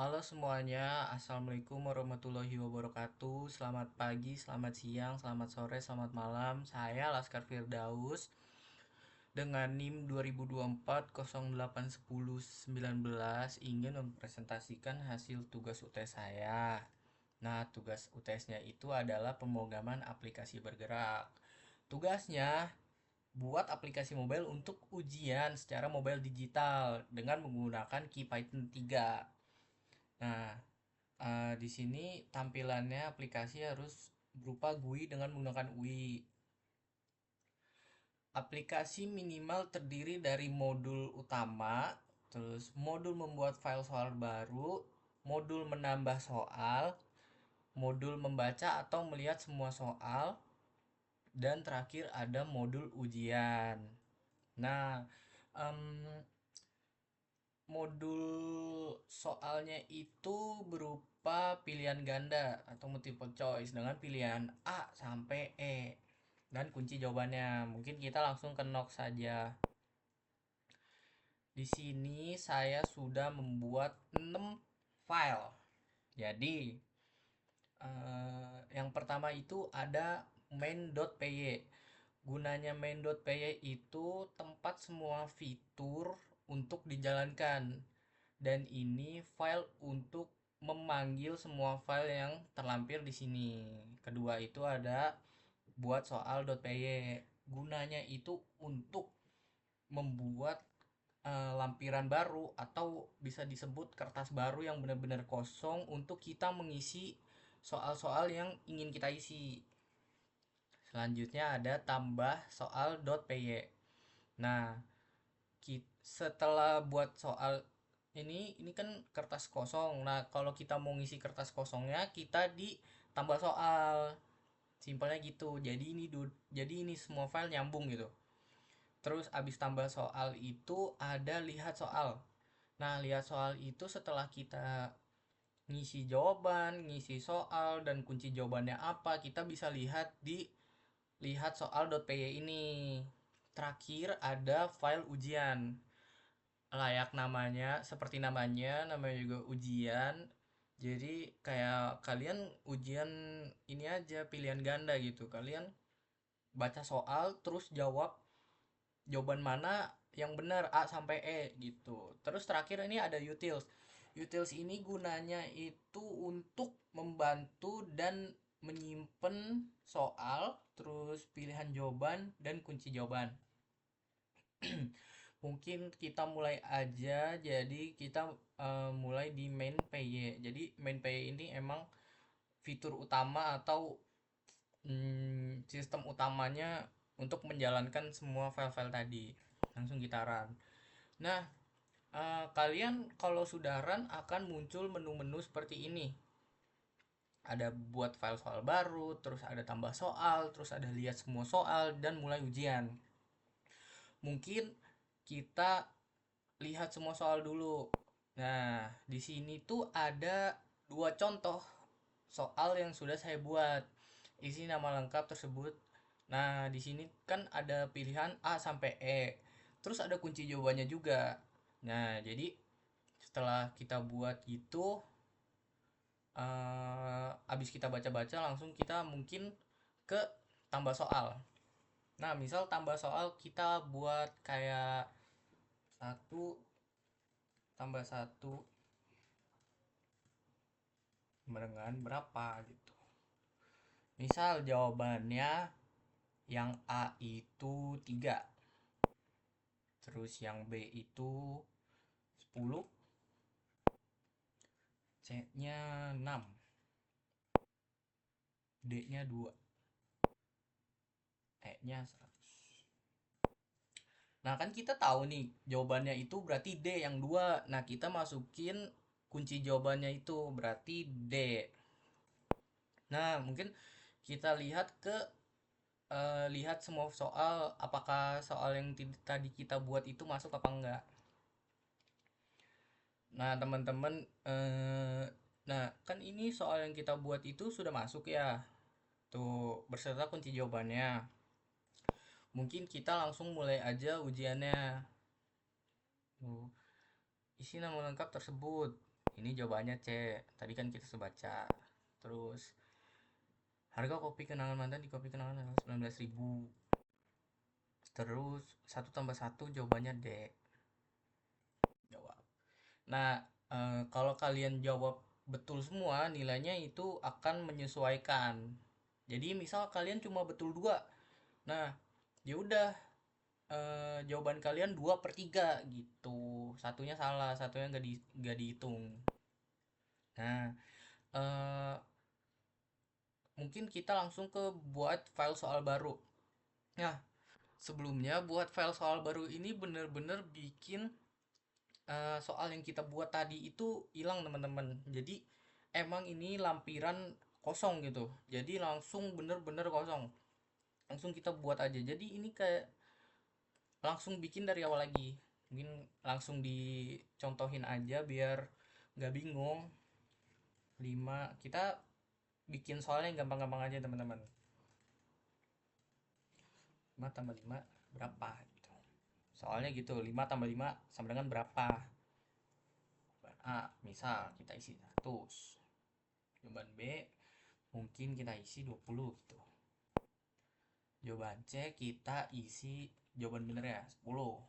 Halo semuanya, Assalamualaikum warahmatullahi wabarakatuh. Selamat pagi, selamat siang, selamat sore, selamat malam. Saya Laskar Firdaus dengan NIM 2024 08 10 19 ingin mempresentasikan hasil tugas UTS saya. Nah, tugas UTS-nya itu adalah pemrograman aplikasi bergerak. Tugasnya buat aplikasi mobile untuk ujian secara mobile digital dengan menggunakan Python 3. Nah, di sini tampilannya aplikasi harus berupa GUI dengan menggunakan UI. Aplikasi minimal terdiri dari modul utama, terus modul membuat file soal baru, modul menambah soal, modul membaca atau melihat semua soal, dan terakhir ada modul ujian. Nah, em, modul soalnya itu berupa pilihan ganda atau multiple choice dengan pilihan A sampai E dan kunci jawabannya. Mungkin kita langsung ke Nok saja. Di sini saya sudah membuat 6 file. Jadi, yang pertama itu ada main.py. Gunanya main.py itu tempat semua fitur untuk dijalankan. Dan ini file untuk memanggil semua file yang terlampir di sini. Kedua itu ada buat soal.py. Gunanya itu untuk membuat lampiran baru atau bisa disebut kertas baru yang benar-benar kosong untuk kita mengisi soal-soal yang ingin kita isi. Selanjutnya ada tambah soal.py. Nah, setelah buat soal ini kan kertas kosong. Nah, kalau kita mau ngisi kertas kosongnya, kita ditambah soal. Simpelnya gitu. Jadi ini semua file nyambung gitu. Terus abis tambah soal itu ada lihat soal. Nah, lihat soal itu setelah kita ngisi jawaban, ngisi soal dan kunci jawabannya apa, kita bisa lihat di lihat soal.py ini. Terakhir ada file ujian. Layak namanya, seperti namanya juga ujian. Jadi kayak kalian ujian ini aja pilihan ganda gitu. Kalian baca soal terus jawab jawaban mana yang benar A sampai E gitu. Terus terakhir ini ada utils. Utils ini gunanya itu untuk membantu dan menyimpan soal, terus pilihan jawaban dan kunci jawaban. Mungkin kita mulai aja. Jadi kita mulai di main PY. Jadi main PY ini emang fitur utama atau sistem utamanya untuk menjalankan semua file-file tadi. Langsung kita run. Nah, kalian kalau sudah run akan muncul menu-menu seperti ini. Ada buat file soal baru, terus ada tambah soal, terus ada lihat semua soal dan mulai ujian. Mungkin kita lihat semua soal dulu. Nah, di sini tuh ada dua contoh soal yang sudah saya buat. Isi nama lengkap tersebut. Nah, di sini kan ada pilihan A sampai E. Terus ada kunci jawabannya juga. Nah, jadi setelah kita buat gitu, habis kita baca-baca langsung kita mungkin ke tambah soal. Nah, misal tambah soal kita buat kayak satu tambah satu dengan berapa gitu. Misal jawabannya yang A itu 3, terus yang B itu 10, C-nya 6, D-nya 2, E-nya 100. Nah, kan kita tahu nih jawabannya itu berarti D yang 2. Nah, kita masukin kunci jawabannya itu berarti D. Nah, mungkin kita lihat lihat semua soal, apakah soal yang tadi kita buat itu masuk apa enggak. Nah, teman-teman, nah kan ini soal yang kita buat itu sudah masuk ya, tuh berserta kunci jawabannya. Mungkin kita langsung mulai aja ujiannya. Tuh, isi nama lengkap tersebut. Ini jawabannya C. Tadi kan kita sudah baca. Terus harga kopi kenangan mantan di kopi kenangan adalah 19.000. Terus satu tambah satu jawabannya D. Jawab. Nah, kalau kalian jawab betul semua, nilainya itu akan menyesuaikan. Jadi misal kalian cuma betul dua, nah ya udah, jawaban kalian 2/3 gitu. Satunya salah, satunya nggak dihitung. Nah, eh, mungkin kita langsung ke buat file soal baru. Nah, sebelumnya buat file soal baru ini bener-bener bikin soal yang kita buat tadi itu hilang teman-teman. Jadi emang ini lampiran kosong gitu. Jadi langsung bener-bener kosong. Langsung kita buat aja. Jadi ini kayak langsung bikin dari awal lagi. Mungkin langsung dicontohin aja biar nggak bingung. 5 kita bikin soalnya yang gampang-gampang aja teman-teman. 5 tambah 5 berapa gitu. Soalnya gitu, 5 tambah 5 sama dengan berapa? Jawaban A, misal kita isi 100. Jawaban B, mungkin kita isi 20 gitu. Jawaban C, kita isi jawaban bener ya, 10.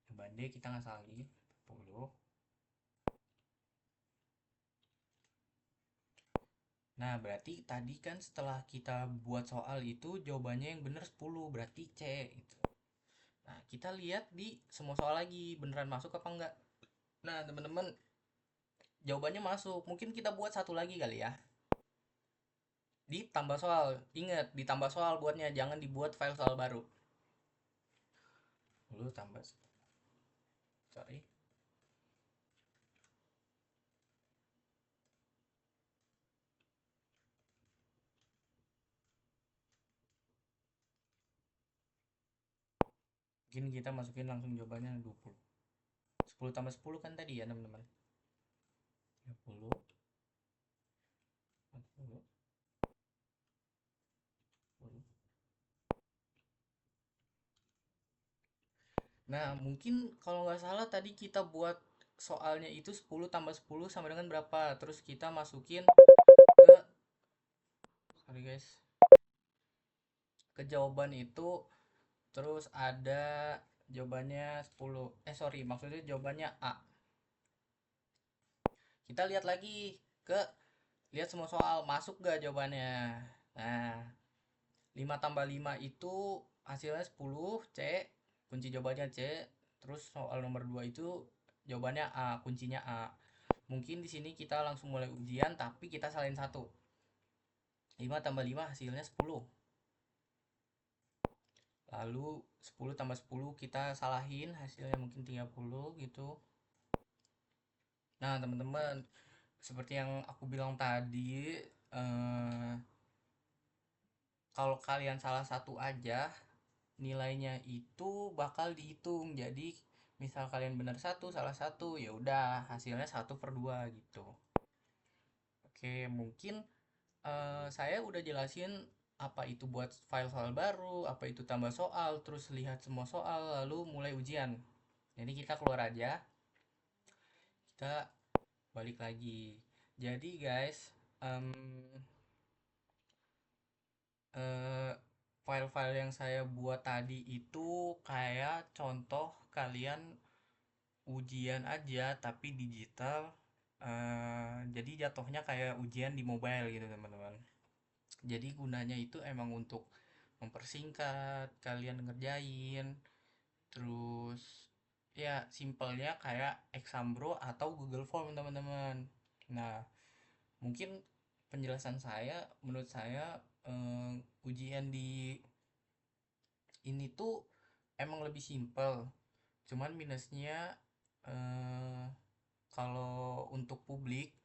Jawaban D, kita ngasal lagi, 10. Nah, berarti tadi kan setelah kita buat soal itu jawabannya yang bener 10, berarti C gitu. Nah, kita lihat di semua soal lagi, beneran masuk apa enggak. Nah, teman-teman, jawabannya masuk. Mungkin kita buat satu lagi kali ya. Ditambah soal. Ingat, ditambah soal buatnya, jangan dibuat file soal baru. Dulu tambah, sorry. Mungkin kita masukin langsung jawabannya 20. 10 tambah 10 kan tadi ya, teman-teman. 30, 40, 10. Nah, mungkin kalau nggak salah tadi kita buat soalnya itu 10 tambah 10 sama dengan berapa. Terus kita masukin ke, sorry guys, ke jawaban itu. Terus ada jawabannya 10. Sorry, maksudnya jawabannya A. Kita lihat lagi ke, lihat semua soal, masuk gak jawabannya. Nah, 5 tambah 5 itu hasilnya 10, C. Kunci jawabannya C. Terus soal nomor 2 itu jawabannya A, kuncinya A. Mungkin di sini kita langsung mulai ujian tapi kita salin satu. 5 tambah 5 hasilnya 10. Lalu 10 tambah 10 kita salahin, hasilnya mungkin 30 gitu. Nah, teman-teman, seperti yang aku bilang tadi, eh, kalau kalian salah satu aja, nilainya itu bakal dihitung. Jadi misal kalian benar satu salah satu, ya udah hasilnya 1/2 gitu. Oke, mungkin saya udah jelasin apa itu buat file soal baru, apa itu tambah soal, terus lihat semua soal, lalu mulai ujian. Jadi kita keluar aja, kita balik lagi. Jadi guys, em, eh, file-file yang saya buat tadi itu kayak contoh kalian ujian aja tapi digital. Jadi jatuhnya kayak ujian di mobile gitu teman-teman. Jadi gunanya itu emang untuk mempersingkat kalian ngerjain. Terus ya simpelnya kayak Exambro atau Google Form teman-teman. Nah, mungkin penjelasan saya, menurut saya, ujian di ini tuh emang lebih simpel. Cuman minusnya, eh, kalau untuk publik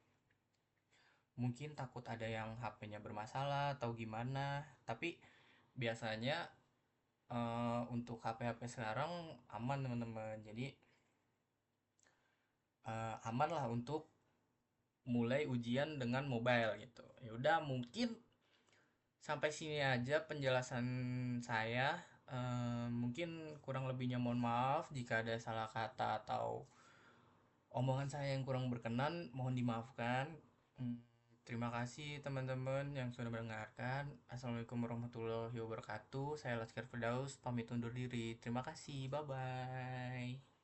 mungkin takut ada yang HP-nya bermasalah atau gimana. Tapi biasanya, untuk HP-HP sekarang aman teman-teman. Jadi aman lah untuk mulai ujian dengan mobile gitu. Ya udah mungkin sampai sini aja penjelasan saya. Mungkin kurang lebihnya mohon maaf jika ada salah kata atau Omongan saya yang kurang berkenan mohon dimaafkan. Hmm, Terima kasih teman-teman yang sudah mendengarkan. Assalamualaikum warahmatullahi wabarakatuh. Saya Laskar Firdaus pamit undur diri. Terima kasih. Bye bye.